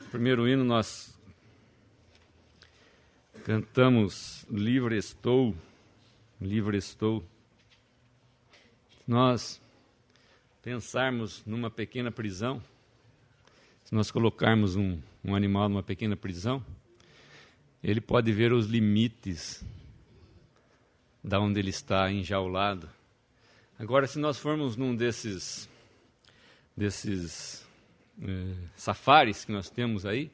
primeiro hino nós cantamos Livre Estou, Livre Estou. Se nós pensarmos numa pequena prisão, se nós colocarmos um animal numa pequena prisão, ele pode ver os limites da onde ele está enjaulado. Agora, se nós formos num desses safaris que nós temos aí,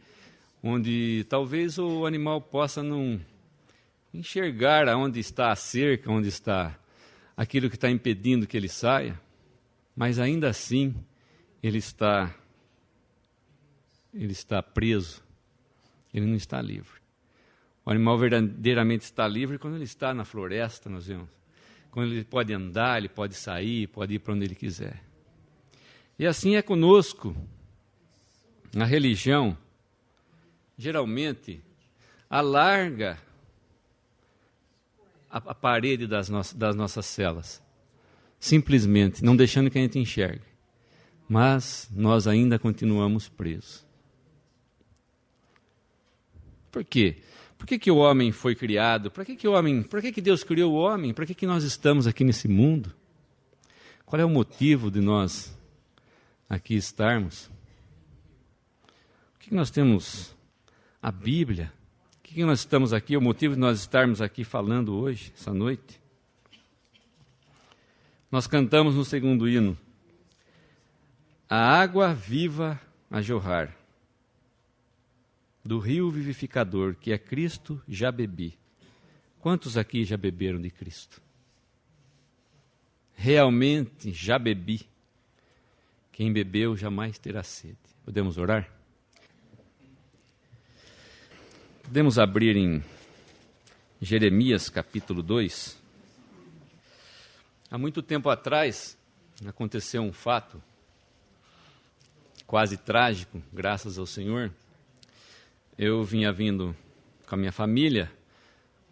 onde talvez o animal possa não enxergar aonde está a cerca, onde está aquilo que está impedindo que ele saia, mas ainda assim ele está preso, ele não está livre. O animal verdadeiramente está livre quando ele está na floresta, nós vemos. Quando ele pode andar, ele pode sair, pode ir para onde ele quiser. E assim é conosco. A religião, geralmente, alarga a parede das nossas celas, simplesmente, não deixando que a gente enxergue. Mas nós ainda continuamos presos. Por quê? Por que o homem foi criado? Por que Deus criou o homem? Por que nós estamos aqui nesse mundo? Qual é o motivo de nós aqui estarmos? Por que nós temos a Bíblia? Por que nós estamos aqui? O motivo de nós estarmos aqui falando hoje, essa noite? Nós cantamos no segundo hino: a água viva a jorrar, do rio vivificador, que é Cristo, já bebi. Quantos aqui já beberam de Cristo? Realmente já bebi. Quem bebeu jamais terá sede. Podemos orar? Podemos abrir em Jeremias capítulo 2. Há muito tempo atrás aconteceu um fato quase trágico, graças ao Senhor. Eu vinha vindo com a minha família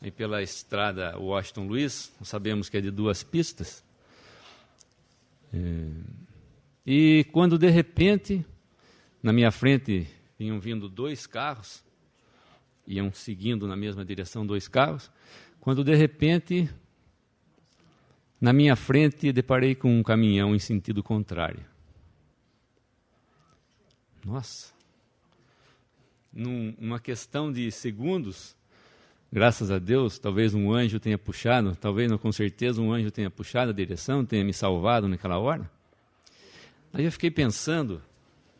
e pela estrada Washington Luiz, nós sabemos que é de 2 pistas. E quando de repente, na minha frente vinham vindo 2 carros, iam seguindo na mesma direção 2 carros, quando de repente, na minha frente, deparei com um caminhão em sentido contrário. Nossa! Numa questão de segundos, graças a Deus, talvez um anjo tenha puxado, talvez não, com certeza um anjo tenha puxado a direção, tenha me salvado naquela hora. Aí eu fiquei pensando,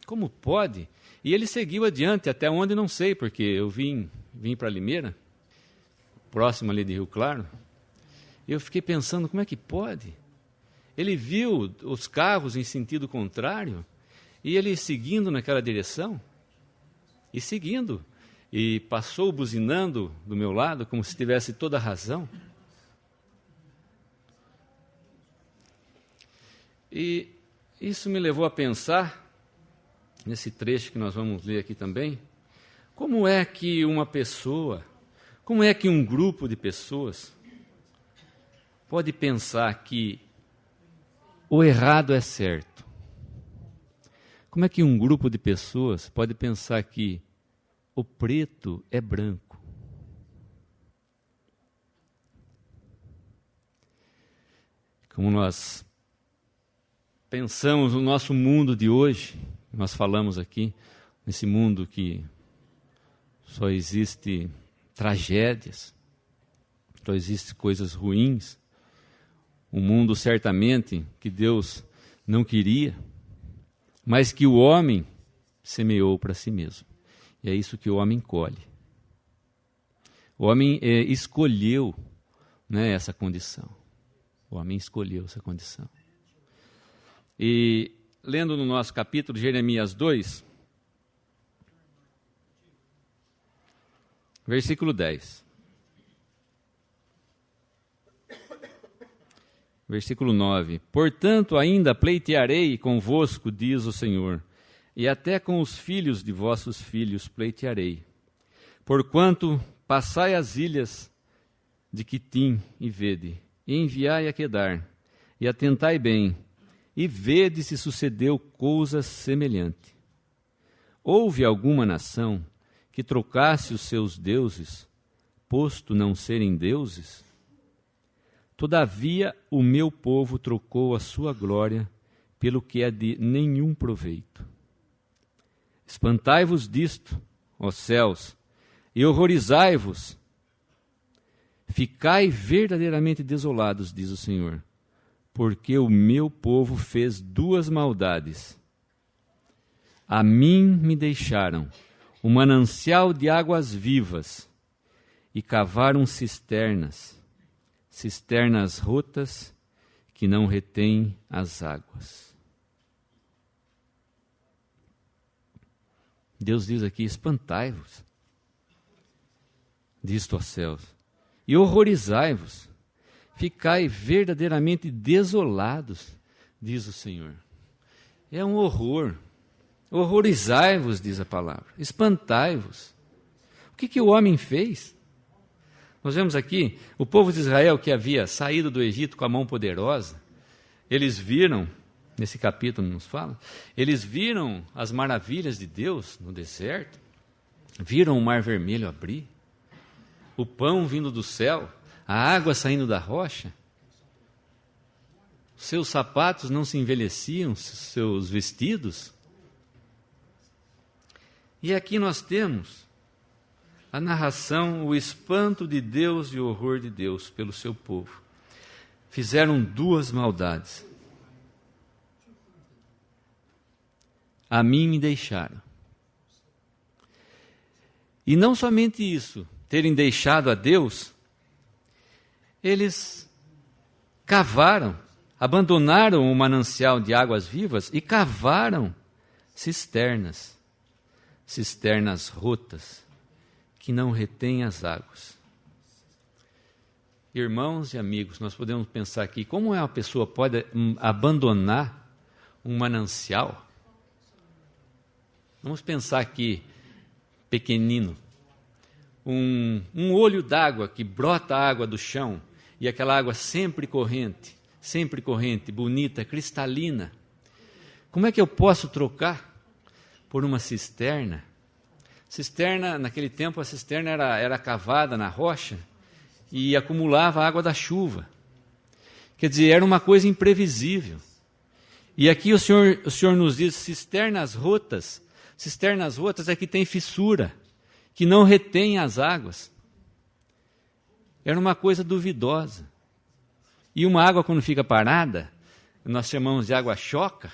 como pode? E ele seguiu adiante, até onde não sei, porque eu vim para Limeira, próximo ali de Rio Claro, e eu fiquei pensando, como é que pode? Ele viu os carros em sentido contrário, e ele seguindo naquela direção, e seguindo, e passou buzinando do meu lado, como se tivesse toda a razão. E isso me levou a pensar, nesse trecho que nós vamos ler aqui também, como é que uma pessoa, como é que um grupo de pessoas pode pensar que o errado é certo? Como é que um grupo de pessoas pode pensar que o preto é branco? Como nós pensamos no nosso mundo de hoje, nós falamos aqui, nesse mundo que só existe tragédias, só existe coisas ruins, um mundo certamente que Deus não queria, mas que o homem semeou para si mesmo. E é isso que o homem colhe. O homem escolheu, né, essa condição. O homem escolheu essa condição. E lendo no nosso capítulo, Jeremias 2, versículo 10. Versículo 9. Portanto, ainda pleitearei convosco, diz o Senhor, e até com os filhos de vossos filhos pleitearei. Porquanto passai as ilhas de Quitim e vede, e enviai a Quedar, e atentai bem, e vede se sucedeu coisa semelhante. houve alguma nação que trocasse os seus deuses, posto não serem deuses? Todavia o meu povo trocou a sua glória pelo que é de nenhum proveito. Espantai-vos disto, ó céus, e horrorizai-vos. Ficai verdadeiramente desolados, diz o Senhor, porque o meu povo fez duas maldades. A mim me deixaram um manancial de águas vivas e cavaram cisternas rotas que não retêm as águas. Deus diz aqui: espantai-vos disto, ó céus, e horrorizai-vos, ficai verdadeiramente desolados, diz o Senhor. É um horror. Horrorizai-vos, diz a palavra, espantai-vos. O que o homem fez? Nós vemos aqui o povo de Israel, que havia saído do Egito com a mão poderosa. Eles viram, nesse capítulo nos fala, eles viram as maravilhas de Deus no deserto, viram o mar vermelho abrir, o pão vindo do céu, a água saindo da rocha. Seus sapatos não se envelheciam, seus vestidos. E aqui nós temos a narração, o espanto de Deus e o horror de Deus pelo seu povo. Fizeram duas maldades. A mim me deixaram. E não somente isso, terem deixado a Deus, eles cavaram, abandonaram o manancial de águas vivas e cavaram cisternas rotas, que não retêm as águas. Irmãos e amigos, nós podemos pensar aqui, como uma pessoa pode abandonar um manancial? Vamos pensar aqui, pequenino, um olho d'água que brota água do chão, e aquela água sempre corrente, bonita, cristalina. Como é que eu posso trocar por uma cisterna? Cisterna, naquele tempo a cisterna era cavada na rocha e acumulava a água da chuva. Quer dizer, era uma coisa imprevisível. E aqui o Senhor nos diz: cisternas rotas é que tem fissura, que não retém as águas. Era uma coisa duvidosa. E uma água, quando fica parada, nós chamamos de água choca,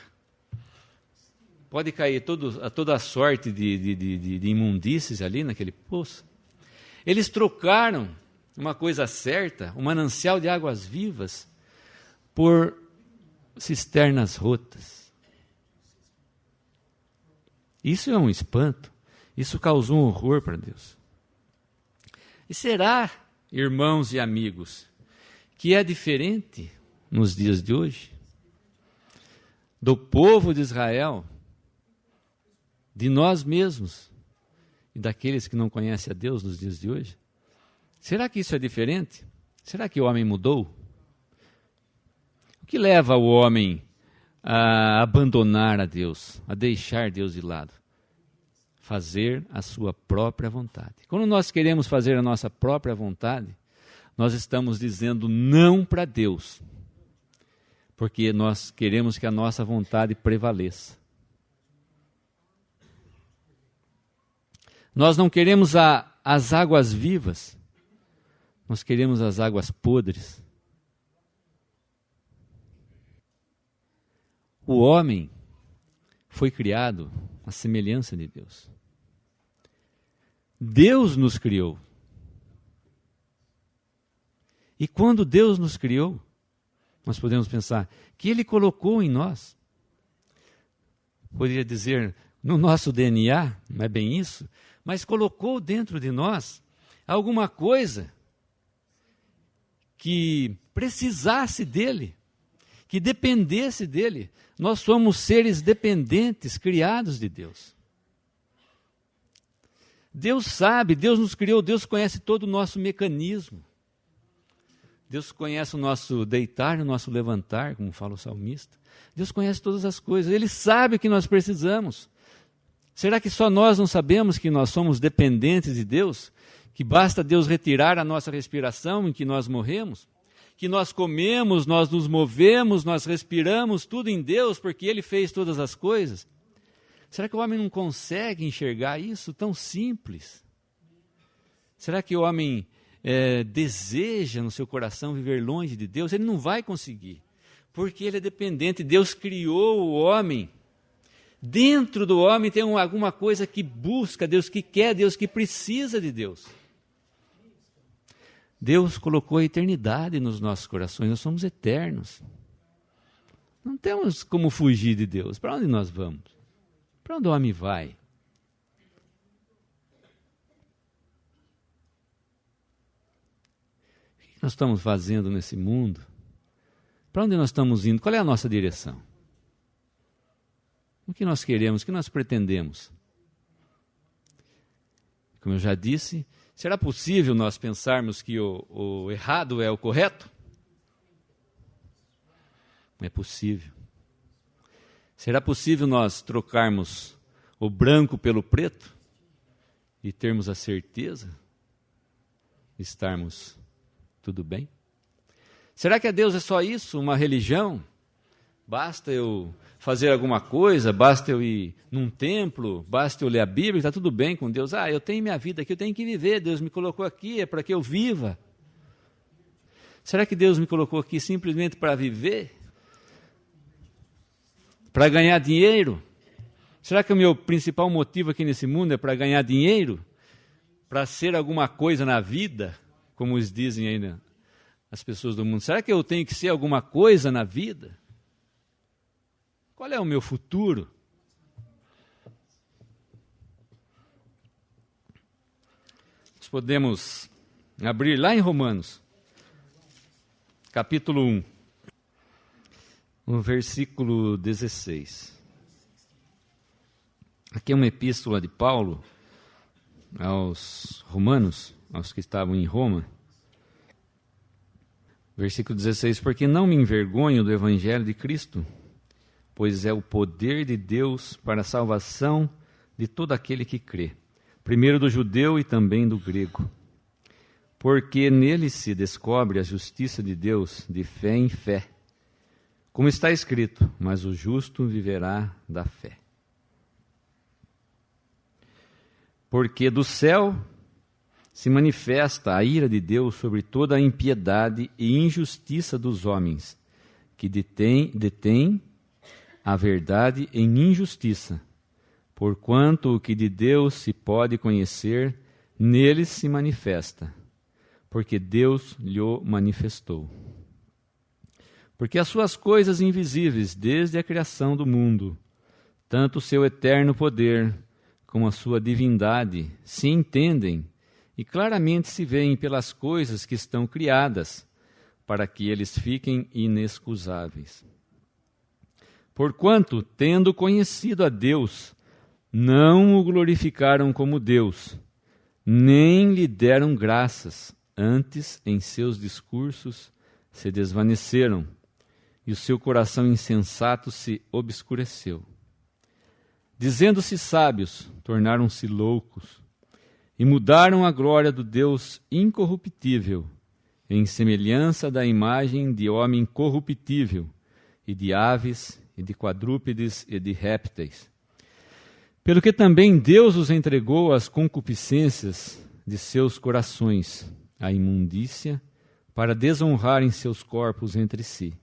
pode cair toda a sorte de imundícies ali naquele poço. Eles trocaram uma coisa certa, um manancial de águas vivas, por cisternas rotas. Isso é um espanto. Isso causou um horror para Deus. E será, irmãos e amigos, que é diferente nos dias de hoje? Do povo de Israel, de nós mesmos e daqueles que não conhecem a Deus nos dias de hoje? Será que isso é diferente? Será que o homem mudou? O que leva o homem a abandonar a Deus, a deixar Deus de lado? Fazer a sua própria vontade. Quando nós queremos fazer a nossa própria vontade, nós estamos dizendo não para Deus, porque nós queremos que a nossa vontade prevaleça. Nós não queremos as águas vivas, nós queremos as águas podres. O homem foi criado à semelhança de Deus. Deus nos criou. E quando Deus nos criou, nós podemos pensar que Ele colocou em nós, poderia dizer, no nosso DNA, não é bem isso, mas colocou dentro de nós alguma coisa que precisasse dEle, que dependesse dEle. Nós somos seres dependentes, criados de Deus. Deus sabe, Deus nos criou, Deus conhece todo o nosso mecanismo. Deus conhece o nosso deitar e o nosso levantar, como fala o salmista. Deus conhece todas as coisas, Ele sabe o que nós precisamos. Será que só nós não sabemos que nós somos dependentes de Deus? Que basta Deus retirar a nossa respiração em que nós morremos? Que nós comemos, nós nos movemos, nós respiramos, tudo em Deus, porque Ele fez todas as coisas? Será que o homem não consegue enxergar isso tão simples? Será que o homem deseja no seu coração viver longe de Deus? Ele não vai conseguir, porque ele é dependente. Deus criou o homem. Dentro do homem tem alguma coisa que busca Deus, que quer Deus, que precisa de Deus. Deus colocou a eternidade nos nossos corações, nós somos eternos. Não temos como fugir de Deus. Para onde nós vamos? Para onde o homem vai? O que nós estamos fazendo nesse mundo? Para onde nós estamos indo? Qual é a nossa direção? O que nós queremos? O que nós pretendemos? Como eu já disse, será possível nós pensarmos que o errado é o correto? Não é possível. Será possível nós trocarmos o branco pelo preto e termos a certeza de estarmos tudo bem? Será que a Deus é só isso, uma religião? Basta eu fazer alguma coisa, basta eu ir num templo, basta eu ler a Bíblia, está tudo bem com Deus. Eu tenho minha vida aqui, eu tenho que viver, Deus me colocou aqui, é para que eu viva. Será que Deus me colocou aqui simplesmente para viver? Para ganhar dinheiro? Será que o meu principal motivo aqui nesse mundo é para ganhar dinheiro? Para ser alguma coisa na vida, como os dizem ainda as pessoas do mundo? Será que eu tenho que ser alguma coisa na vida? Qual é o meu futuro? Nós podemos abrir lá em Romanos, capítulo 1, no versículo 16. Aqui é uma epístola de Paulo aos romanos, aos que estavam em Roma. Versículo 16: porque não me envergonho do evangelho de Cristo, pois é o poder de Deus para a salvação de todo aquele que crê, primeiro do judeu e também do grego. Porque nele se descobre a justiça de Deus de fé em fé, como está escrito, mas o justo viverá da fé. Porque do céu se manifesta a ira de Deus sobre toda a impiedade e injustiça dos homens, que detêm a verdade em injustiça, porquanto o que de Deus se pode conhecer, neles se manifesta, porque Deus lhe manifestou. Porque as suas coisas invisíveis, desde a criação do mundo, tanto o seu eterno poder como a sua divindade, se entendem e claramente se veem pelas coisas que estão criadas, para que eles fiquem inexcusáveis. Porquanto, tendo conhecido a Deus, não o glorificaram como Deus, nem lhe deram graças, antes em seus discursos se desvaneceram, e o seu coração insensato se obscureceu. Dizendo-se sábios, tornaram-se loucos, e mudaram a glória do Deus incorruptível, em semelhança da imagem de homem corruptível, e de aves, e de quadrúpedes, e de répteis. Pelo que também Deus os entregou às concupiscências de seus corações, à imundícia, para desonrarem seus corpos entre si.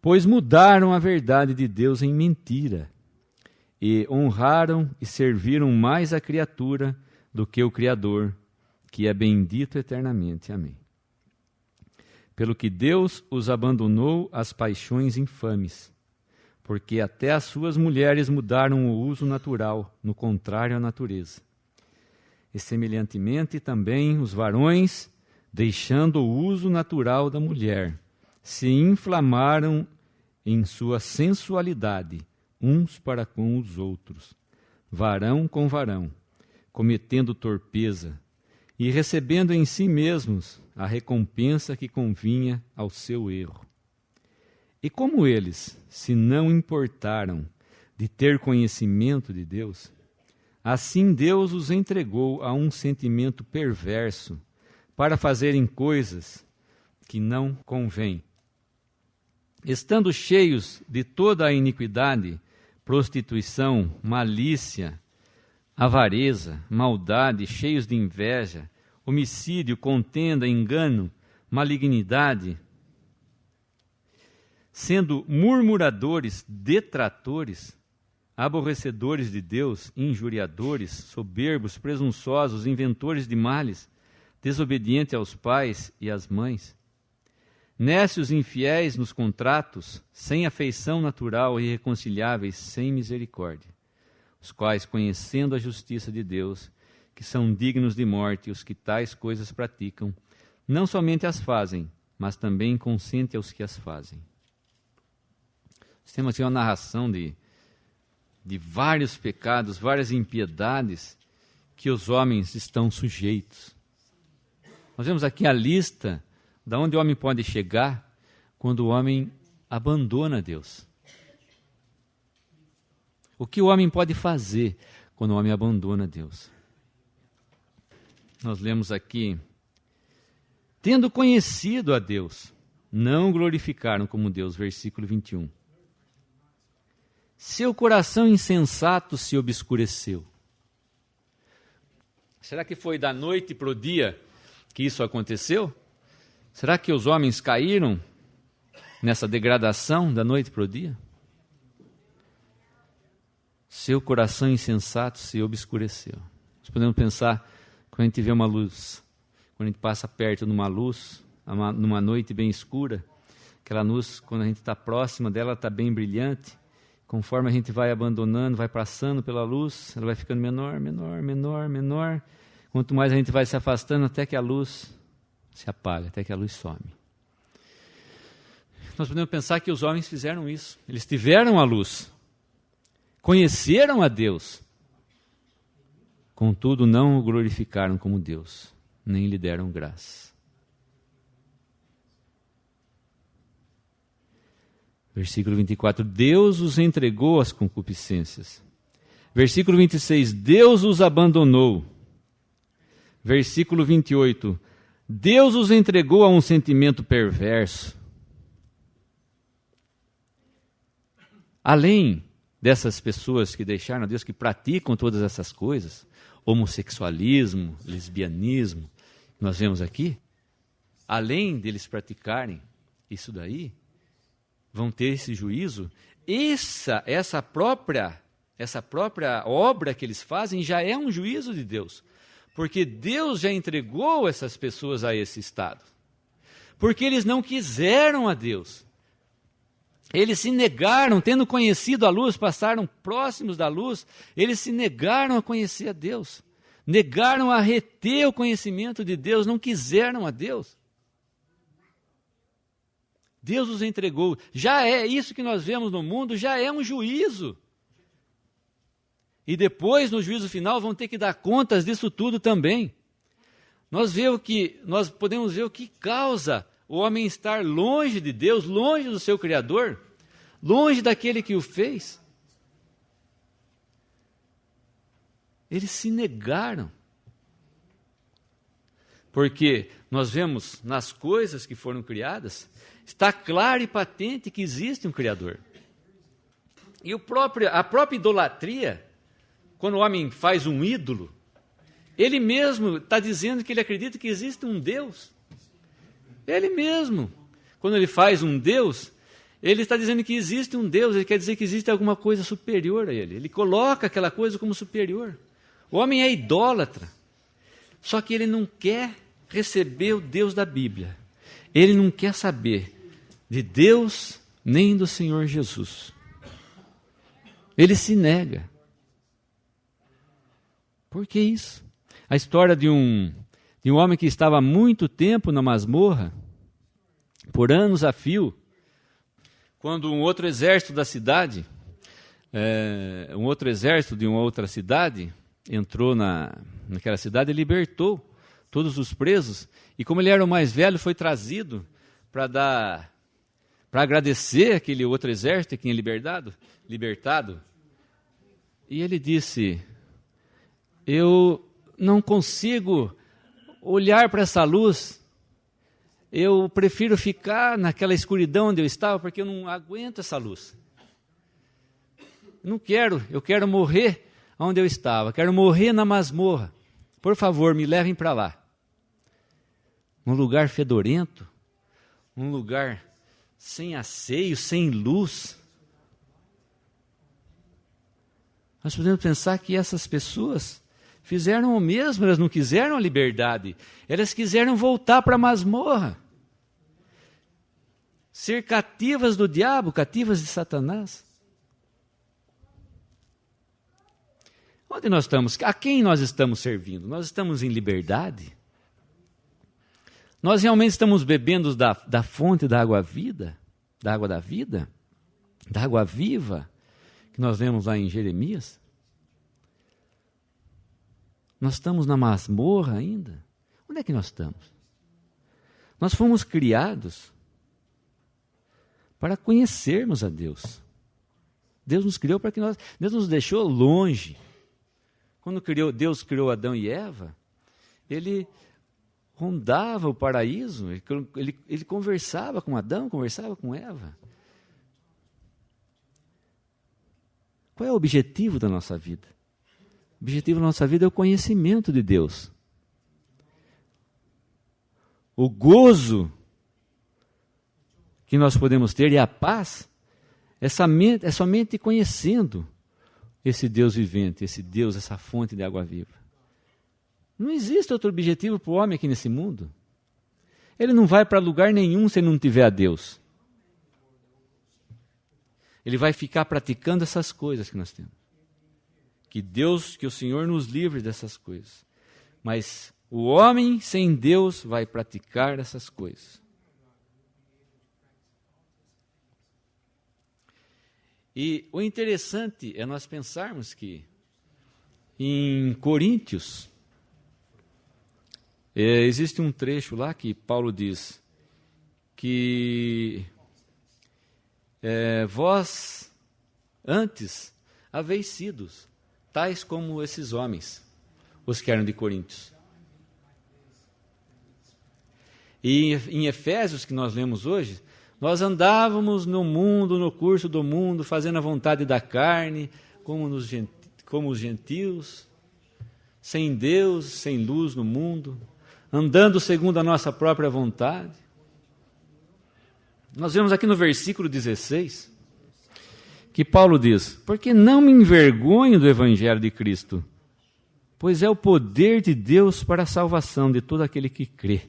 Pois mudaram a verdade de Deus em mentira, e honraram e serviram mais a criatura do que o Criador, que é bendito eternamente. Amém. Pelo que Deus os abandonou às paixões infames, porque até as suas mulheres mudaram o uso natural, no contrário à natureza. E semelhantemente também os varões, deixando o uso natural da mulher, se inflamaram em sua sensualidade, uns para com os outros, varão com varão, cometendo torpeza, e recebendo em si mesmos a recompensa que convinha ao seu erro. E como eles se não importaram de ter conhecimento de Deus, assim Deus os entregou a um sentimento perverso para fazerem coisas que não convêm. Estando cheios de toda a iniquidade, prostituição, malícia, avareza, maldade, cheios de inveja, homicídio, contenda, engano, malignidade, sendo murmuradores, detratores, aborrecedores de Deus, injuriadores, soberbos, presunçosos, inventores de males, desobedientes aos pais e às mães, nécios infiéis nos contratos, sem afeição natural, irreconciliáveis, sem misericórdia, os quais, conhecendo a justiça de Deus, que são dignos de morte, os que tais coisas praticam, não somente as fazem, mas também consentem aos que as fazem. Nós temos aqui uma narração de vários pecados, várias impiedades que os homens estão sujeitos. Nós vemos aqui a lista de onde o homem pode chegar quando o homem abandona Deus. O que o homem pode fazer quando o homem abandona Deus? Nós lemos aqui: tendo conhecido a Deus, não glorificaram como Deus, versículo 21. Seu coração insensato se obscureceu. Será que foi da noite para o dia que isso aconteceu? Será que os homens caíram nessa degradação da noite para o dia? Seu coração insensato se obscureceu. Nós podemos pensar, quando a gente vê uma luz, quando a gente passa perto de uma luz, numa noite bem escura, aquela luz, quando a gente está próxima dela, está bem brilhante. Conforme a gente vai abandonando, vai passando pela luz, ela vai ficando menor, menor, menor, menor. Quanto mais a gente vai se afastando, até que a luz se apaga, até que a luz some. Nós podemos pensar que os homens fizeram isso. Eles tiveram a luz, conheceram a Deus, contudo não o glorificaram como Deus, nem lhe deram graça. Versículo 24, Deus os entregou às concupiscências. Versículo 26, Deus os abandonou. Versículo 28, Deus os entregou a um sentimento perverso. Além dessas pessoas que deixaram a Deus, que praticam todas essas coisas, homossexualismo, lesbianismo, nós vemos aqui, além deles praticarem isso daí, vão ter esse juízo. Essa própria obra que eles fazem já é um juízo de Deus, porque Deus já entregou essas pessoas a esse estado, porque eles não quiseram a Deus, eles se negaram, tendo conhecido a luz, passaram próximos da luz, eles se negaram a conhecer a Deus, negaram a reter o conhecimento de Deus, não quiseram a Deus. Deus os entregou. Já é isso que nós vemos no mundo, já é um juízo. E depois, no juízo final, vão ter que dar contas disso tudo também. Nós podemos ver o que causa o homem estar longe de Deus, longe do seu Criador, longe daquele que o fez. Eles se negaram. Porque nós vemos nas coisas que foram criadas, está claro e patente que existe um Criador. E a própria idolatria, quando o homem faz um ídolo, ele mesmo está dizendo que ele acredita que existe um Deus. Ele mesmo, quando ele faz um Deus, ele está dizendo que existe um Deus, ele quer dizer que existe alguma coisa superior a ele. Ele coloca aquela coisa como superior. O homem é idólatra, só que ele não quer receber o Deus da Bíblia. Ele não quer saber de Deus nem do Senhor Jesus. Ele se nega. Por que isso? A história de um homem que estava há muito tempo na masmorra, por anos a fio, quando um outro exército da cidade, um outro exército de uma outra cidade, entrou naquela cidade e libertou todos os presos, e como ele era o mais velho, foi trazido para agradecer aquele outro exército que tinha libertado, E ele disse, eu não consigo olhar para essa luz, eu prefiro ficar naquela escuridão onde eu estava, porque eu não aguento essa luz. Não quero, eu quero morrer onde eu estava, quero morrer na masmorra. Por favor, me levem para lá. Um lugar fedorento, um lugar sem asseio, sem luz. Nós podemos pensar que essas pessoas fizeram o mesmo, elas não quiseram a liberdade, elas quiseram voltar para a masmorra. Ser cativas do diabo, cativas de Satanás. Onde nós estamos? A quem nós estamos servindo? Nós estamos em liberdade? Nós realmente estamos bebendo da fonte da água vida? Da água da vida? Da água viva? Que nós vemos lá em Jeremias? Nós estamos na masmorra ainda? Onde é que nós estamos? Nós fomos criados para conhecermos a Deus. Deus nos criou para que Deus nos deixou longe. Quando Deus criou Adão e Eva, ele rondava o paraíso, ele conversava com Adão, conversava com Eva. Qual é o objetivo da nossa vida? O objetivo da nossa vida é o conhecimento de Deus. O gozo que nós podemos ter e a paz é somente conhecendo esse Deus vivente, esse Deus, essa fonte de água viva. Não existe outro objetivo para o homem aqui nesse mundo. Ele não vai para lugar nenhum se ele não tiver a Deus. Ele vai ficar praticando essas coisas que nós temos. Que o Senhor nos livre dessas coisas. Mas o homem sem Deus vai praticar essas coisas. E o interessante é nós pensarmos que em Coríntios, existe um trecho lá que Paulo diz que vós antes haveis sido tais como esses homens, os que eram de Coríntios. E em Efésios, que nós lemos hoje, nós andávamos no mundo, no curso do mundo, fazendo a vontade da carne, como os gentios, sem Deus, sem luz no mundo, andando segundo a nossa própria vontade. Nós vemos aqui no versículo 16, que Paulo diz, porque não me envergonho do Evangelho de Cristo, pois é o poder de Deus para a salvação de todo aquele que crê.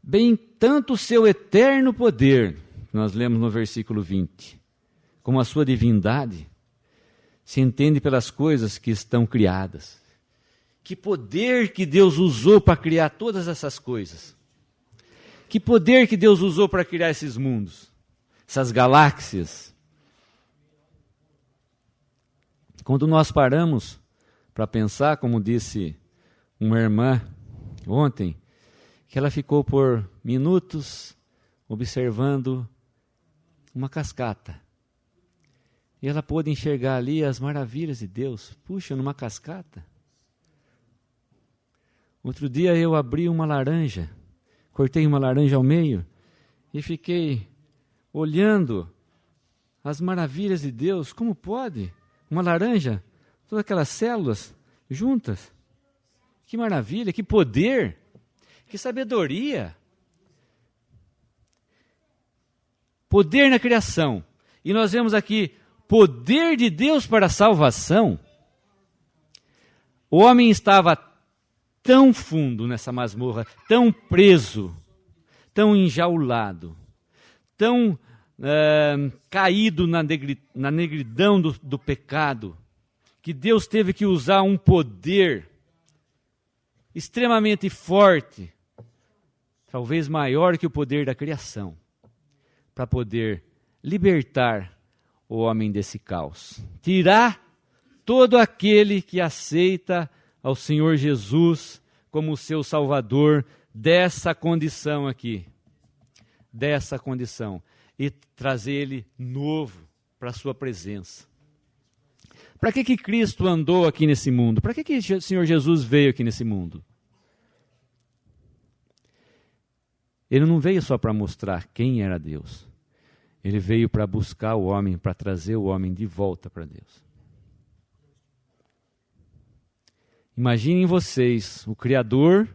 Bem, tanto o seu eterno poder, nós lemos no versículo 20, como a sua divindade, se entende pelas coisas que estão criadas. Que poder que Deus usou para criar todas essas coisas. Que poder que Deus usou para criar esses mundos, essas galáxias. Quando nós paramos para pensar, como disse uma irmã ontem, que ela ficou por minutos observando uma cascata. E ela pôde enxergar ali as maravilhas de Deus. Puxa, numa cascata. Outro dia eu abri uma laranja, cortei uma laranja ao meio e fiquei olhando as maravilhas de Deus. Como pode? Uma laranja, todas aquelas células juntas. Que maravilha, que poder! Que sabedoria! Poder na criação. E nós vemos aqui, poder de Deus para a salvação. O homem estava tão fundo nessa masmorra, tão preso, tão enjaulado, tão caído na negridão do pecado, que Deus teve que usar um poder extremamente forte, talvez maior que o poder da criação, para poder libertar o homem desse caos. Tirar todo aquele que aceita ao Senhor Jesus como seu Salvador dessa condição aqui. Dessa condição. e trazer ele novo para a sua presença. Para que Cristo andou aqui nesse mundo? Para que o Senhor Jesus veio aqui nesse mundo? Ele não veio só para mostrar quem era Deus. Ele veio para buscar o homem, para trazer o homem de volta para Deus. Imaginem vocês, o Criador,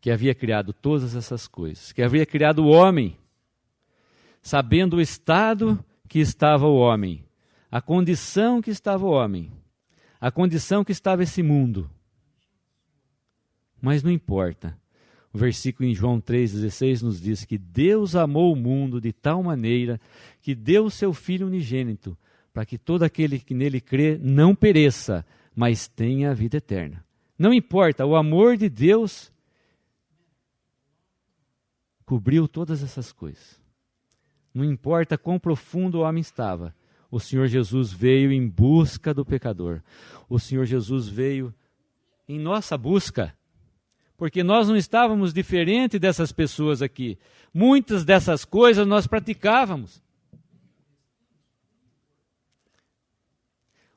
que havia criado todas essas coisas, que havia criado o homem, sabendo o estado que estava o homem, a condição que estava o homem, a condição que estava esse mundo. Mas não importa. O versículo em João 3,16 nos diz que Deus amou o mundo de tal maneira que deu o seu Filho unigênito, para que todo aquele que nele crê não pereça, mas tenha a vida eterna. Não importa, o amor de Deus cobriu todas essas coisas. Não importa quão profundo o homem estava, o Senhor Jesus veio em busca do pecador. O Senhor Jesus veio em nossa busca, porque nós não estávamos diferente dessas pessoas aqui. Muitas dessas coisas nós praticávamos.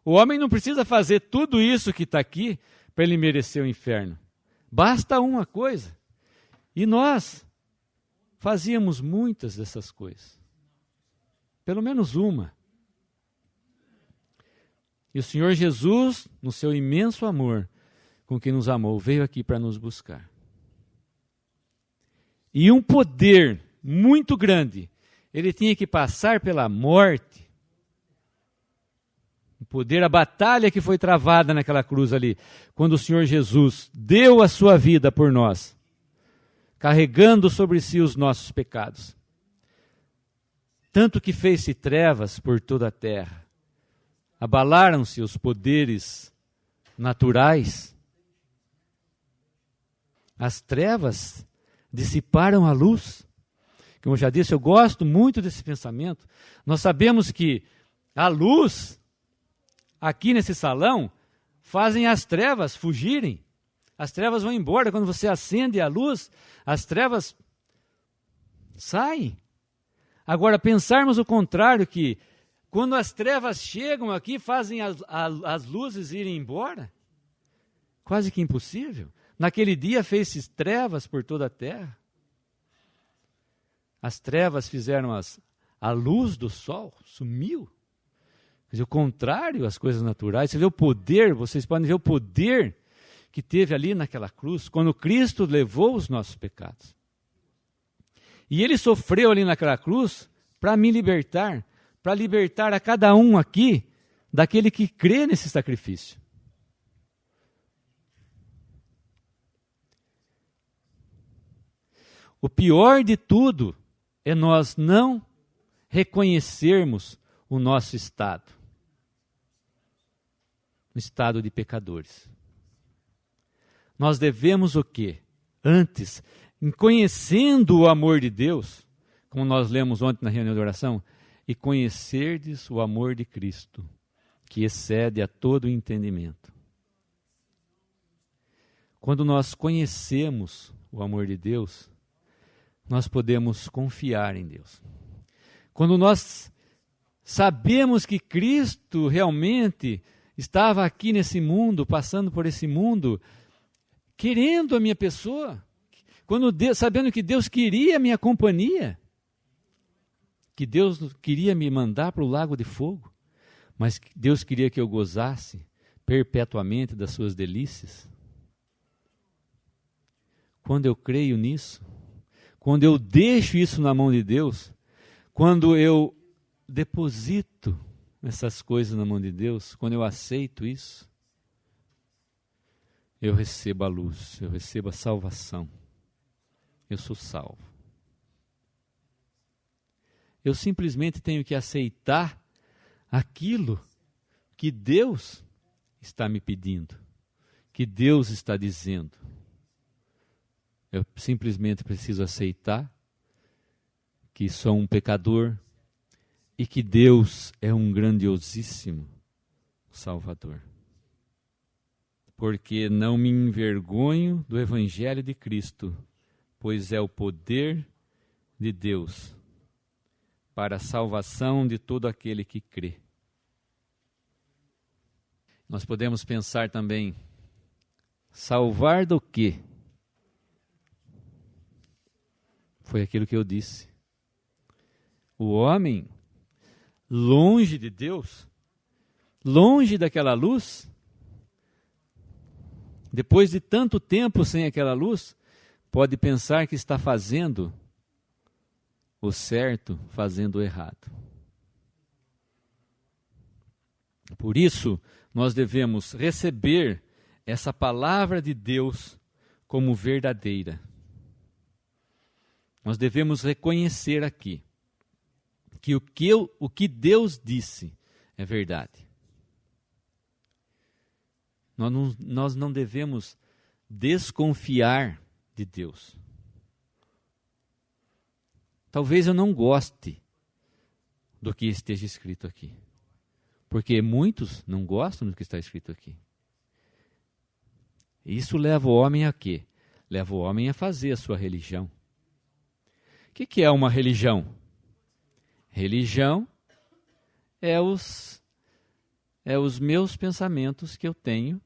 O homem não precisa fazer tudo isso que está aqui para ele merecer o inferno. Basta uma coisa. E nós fazíamos muitas dessas coisas. Pelo menos uma. E o Senhor Jesus, no seu imenso amor, com quem nos amou, veio aqui para nos buscar. E um poder muito grande, ele tinha que passar pela morte. O poder, a batalha que foi travada naquela cruz ali, quando o Senhor Jesus deu a sua vida por nós, carregando sobre si os nossos pecados. Tanto que fez-se trevas por toda a terra. Abalaram-se os poderes naturais. As trevas dissiparam a luz. Como eu já disse, eu gosto muito desse pensamento. Nós sabemos que a luz, aqui nesse salão, fazem as trevas fugirem. As trevas vão embora. Quando você acende a luz, as trevas saem. Agora, pensarmos o contrário, que quando as trevas chegam aqui, fazem as luzes irem embora, quase que impossível. Naquele dia fez-se trevas por toda a terra. As trevas fizeram a luz do sol, sumiu. Quer dizer, o contrário às coisas naturais. Você vê o poder, vocês podem ver o poder que teve ali naquela cruz, quando Cristo levou os nossos pecados. E ele sofreu ali naquela cruz para me libertar, para libertar a cada um aqui daquele que crê nesse sacrifício. O pior de tudo é nós não reconhecermos o nosso estado. O estado de pecadores. Nós devemos o quê? Antes, em conhecendo o amor de Deus, como nós lemos ontem na reunião de oração, e conhecerdes o amor de Cristo, que excede a todo entendimento. Quando nós conhecemos o amor de Deus, nós podemos confiar em Deus. Quando nós sabemos que Cristo realmente estava aqui nesse mundo, passando por esse mundo, querendo a minha pessoa, sabendo que Deus queria a minha companhia, que Deus queria me mandar para o lago de fogo, mas que Deus queria que eu gozasse perpetuamente das suas delícias. Quando eu creio nisso, quando eu deixo isso na mão de Deus, quando eu deposito essas coisas na mão de Deus, quando eu aceito isso, eu recebo a luz, eu recebo a salvação. Eu sou salvo. Eu simplesmente tenho que aceitar aquilo que Deus está me pedindo, que Deus está dizendo. Eu simplesmente preciso aceitar que sou um pecador e que Deus é um grandiosíssimo Salvador. Porque não me envergonho do Evangelho de Cristo, pois é o poder de Deus para a salvação de todo aquele que crê. Nós podemos pensar também, salvar do quê? Foi aquilo que eu disse. O homem, longe de Deus, longe daquela luz, depois de tanto tempo sem aquela luz, pode pensar que está fazendo o certo, fazendo o errado. Por isso, nós devemos receber essa palavra de Deus como verdadeira. Nós devemos reconhecer aqui que o que Deus disse é verdade. Nós não devemos desconfiar de Deus. Talvez eu não goste do que esteja escrito aqui, porque muitos não gostam do que está escrito aqui. Isso leva o homem a quê? Leva o homem a fazer a sua religião. O que é uma religião? Religião é os meus pensamentos que eu tenho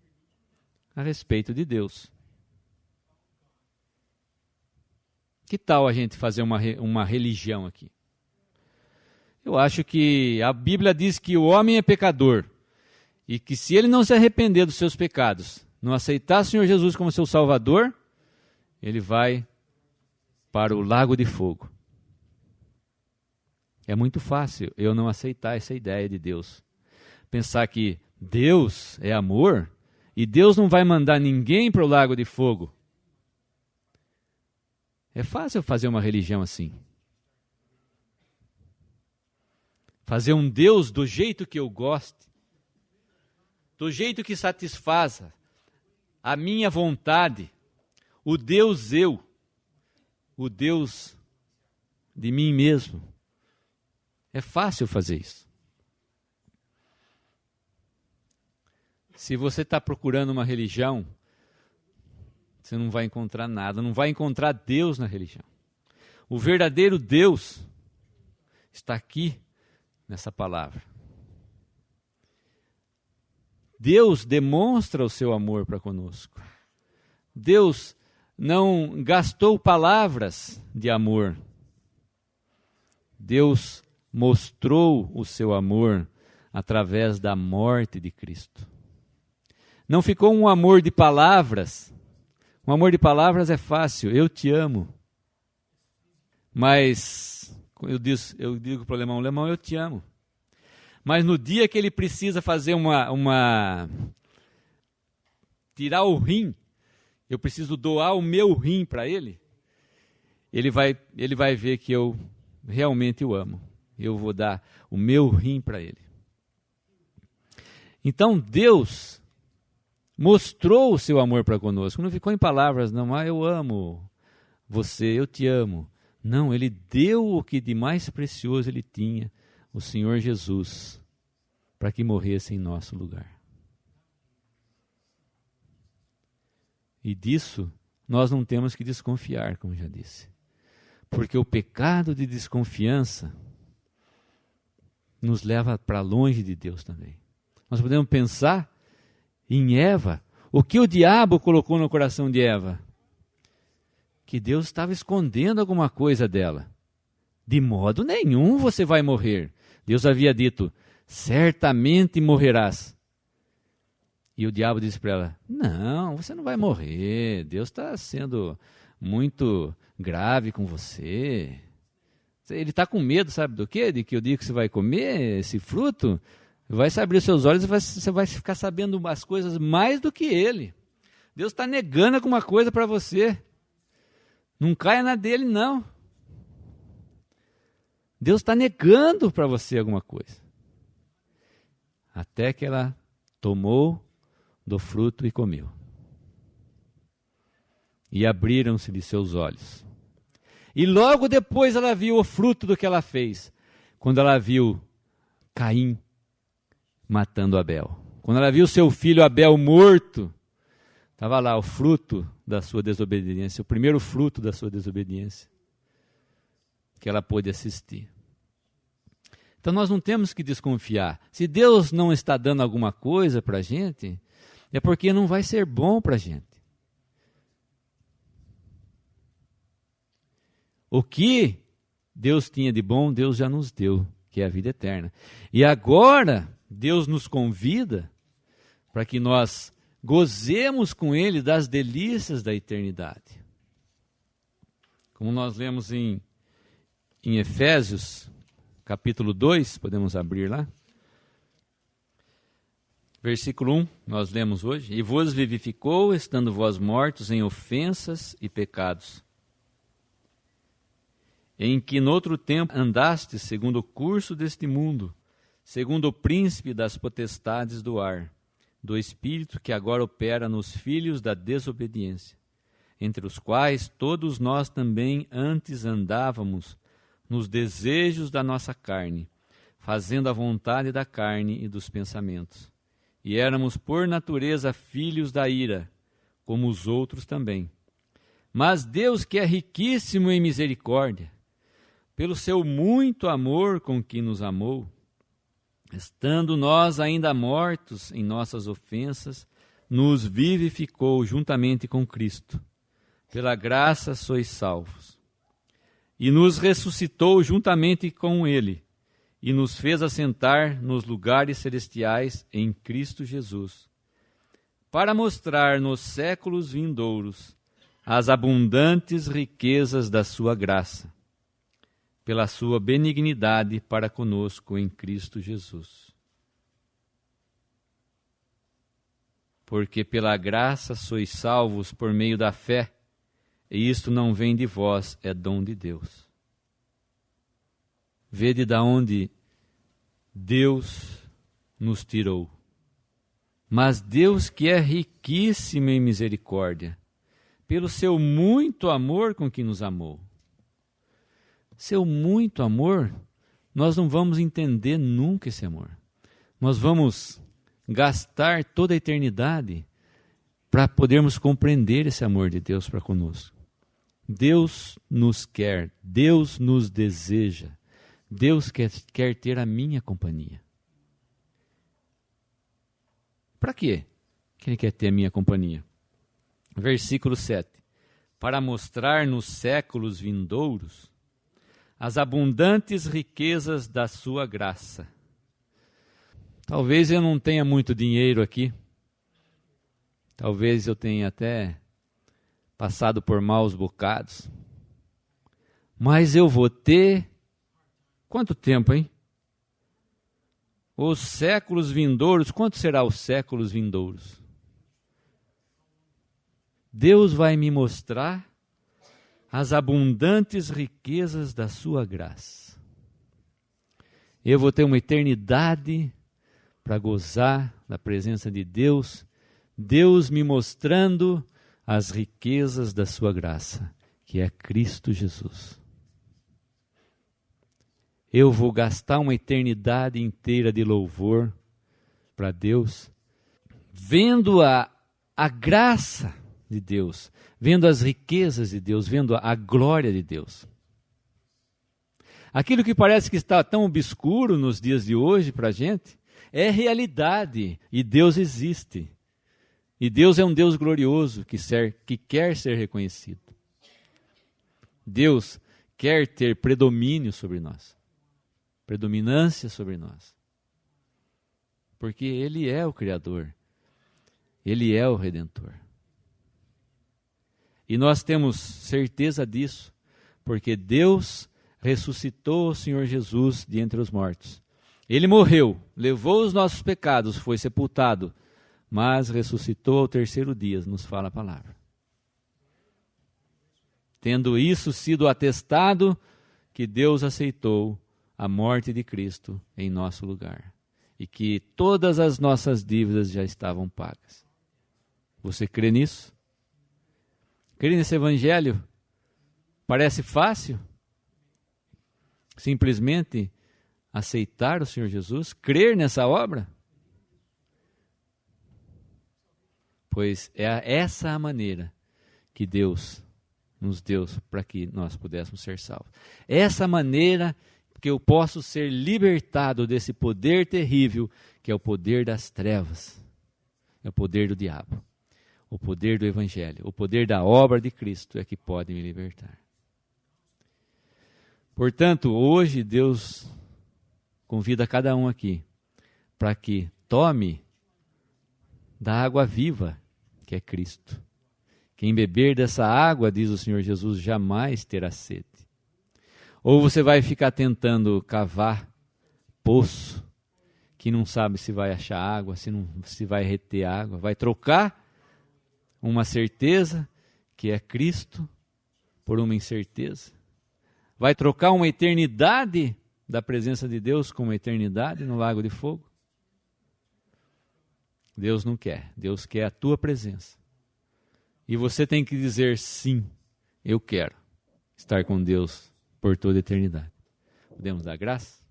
a respeito de Deus. Que tal a gente fazer uma religião aqui? Eu acho que a Bíblia diz que o homem é pecador e que se ele não se arrepender dos seus pecados, não aceitar o Senhor Jesus como seu Salvador, ele vai para o lago de fogo. É muito fácil eu não aceitar essa ideia de Deus. Pensar que Deus é amor e Deus não vai mandar ninguém para o lago de fogo. É fácil fazer uma religião assim. Fazer um Deus do jeito que eu goste, do jeito que satisfaça a minha vontade, o Deus eu, o Deus de mim mesmo. É fácil fazer isso. Se você está procurando uma religião, você não vai encontrar nada, não vai encontrar Deus na religião. O verdadeiro Deus está aqui nessa palavra. Deus demonstra o seu amor para conosco. Deus não gastou palavras de amor. Deus mostrou o seu amor através da morte de Cristo. Não ficou um amor de palavras. Um amor de palavras é fácil, eu te amo. Mas, eu digo para o alemão, eu te amo. Mas no dia que ele precisa fazer tirar o rim, eu preciso doar o meu rim para ele, ele vai ver que eu realmente o amo. Eu vou dar o meu rim para ele. Então Deus mostrou o seu amor para conosco. Não ficou em palavras, não, eu amo você, eu te amo. Não, ele deu o que de mais precioso ele tinha, o Senhor Jesus, para que morresse em nosso lugar. E disso nós não temos que desconfiar, como já disse. Porque o pecado de desconfiança nos leva para longe de Deus também. Nós podemos pensar em Eva. O que o diabo colocou no coração de Eva? Que Deus estava escondendo alguma coisa dela. De modo nenhum você vai morrer. Deus havia dito, certamente morrerás. E o diabo disse para ela, não, você não vai morrer. Deus está sendo muito grave com você. Ele está com medo, sabe do quê? De que o dia que você vai comer esse fruto, vai se abrir os seus olhos e você vai ficar sabendo as coisas mais do que ele. Deus está negando alguma coisa para você. Não caia na dele, não. Deus está negando para você alguma coisa. Até que ela tomou do fruto e comeu. E abriram-se-lhe seus olhos. E logo depois ela viu o fruto do que ela fez. Quando ela viu Caim matando Abel. Quando ela viu seu filho Abel morto, estava lá o fruto da sua desobediência, o primeiro fruto da sua desobediência, que ela pôde assistir. Então nós não temos que desconfiar. Se Deus não está dando alguma coisa para a gente, é porque não vai ser bom para a gente. O que Deus tinha de bom, Deus já nos deu, que é a vida eterna. E agora, Deus nos convida para que nós gozemos com Ele das delícias da eternidade. Como nós lemos em Efésios, capítulo 2, podemos abrir lá. Versículo 1, nós lemos hoje. E vos vivificou, estando vós mortos em ofensas e pecados, em que noutro tempo andastes segundo o curso deste mundo, segundo o príncipe das potestades do ar, do espírito que agora opera nos filhos da desobediência, entre os quais todos nós também antes andávamos nos desejos da nossa carne, fazendo a vontade da carne e dos pensamentos. E éramos por natureza filhos da ira, como os outros também. Mas Deus, que é riquíssimo em misericórdia, pelo seu muito amor com que nos amou, estando nós ainda mortos em nossas ofensas, nos vivificou juntamente com Cristo. Pela graça sois salvos. E nos ressuscitou juntamente com Ele, e nos fez assentar nos lugares celestiais em Cristo Jesus, para mostrar nos séculos vindouros as abundantes riquezas da sua graça, pela sua benignidade para conosco em Cristo Jesus. Porque pela graça sois salvos por meio da fé, e isto não vem de vós, é dom de Deus. Vede da onde Deus nos tirou. Mas Deus, que é riquíssimo em misericórdia, pelo seu muito amor com que nos amou. Seu muito amor, nós não vamos entender nunca esse amor. Nós vamos gastar toda a eternidade para podermos compreender esse amor de Deus para conosco. Deus nos quer, Deus nos deseja, Deus quer ter a minha companhia. Para quê que Ele quer ter a minha companhia? Versículo 7. Para mostrar nos séculos vindouros as abundantes riquezas da sua graça. Talvez eu não tenha muito dinheiro aqui, talvez eu tenha até passado por maus bocados, mas eu vou ter, quanto tempo, hein? Os séculos vindouros, quanto será os séculos vindouros? Deus vai me mostrar as abundantes riquezas da sua graça. Eu vou ter uma eternidade para gozar da presença de Deus, Deus me mostrando as riquezas da sua graça, que é Cristo Jesus. Eu vou gastar uma eternidade inteira de louvor para Deus, vendo a graça de Deus, vendo as riquezas de Deus, vendo a glória de Deus. Aquilo que parece que está tão obscuro nos dias de hoje para a gente, é realidade, e Deus existe. E Deus é um Deus glorioso que quer ser reconhecido. Deus quer ter predomínio sobre nós, predominância sobre nós. Porque Ele é o Criador, Ele é o Redentor. E nós temos certeza disso, porque Deus ressuscitou o Senhor Jesus de entre os mortos. Ele morreu, levou os nossos pecados, foi sepultado, mas ressuscitou ao terceiro dia, nos fala a palavra. Tendo isso sido atestado, que Deus aceitou a morte de Cristo em nosso lugar, e que todas as nossas dívidas já estavam pagas. Você crê nisso? Crê nesse evangelho? Parece fácil? Simplesmente aceitar o Senhor Jesus, crer nessa obra? Pois é essa a maneira que Deus nos deu para que nós pudéssemos ser salvos. Essa maneira porque eu posso ser libertado desse poder terrível, que é o poder das trevas, é o poder do diabo. O poder do Evangelho, o poder da obra de Cristo é que pode me libertar. Portanto, hoje Deus convida cada um aqui para que tome da água viva, que é Cristo. Quem beber dessa água, diz o Senhor Jesus, jamais terá sede. Ou você vai ficar tentando cavar poço, que não sabe se vai achar água, se vai reter água, vai trocar uma certeza, que é Cristo, por uma incerteza. Vai trocar uma eternidade da presença de Deus com uma eternidade no lago de fogo? Deus não quer. Deus quer a tua presença. E você tem que dizer sim, eu quero estar com Deus por toda a eternidade. Podemos dar graça?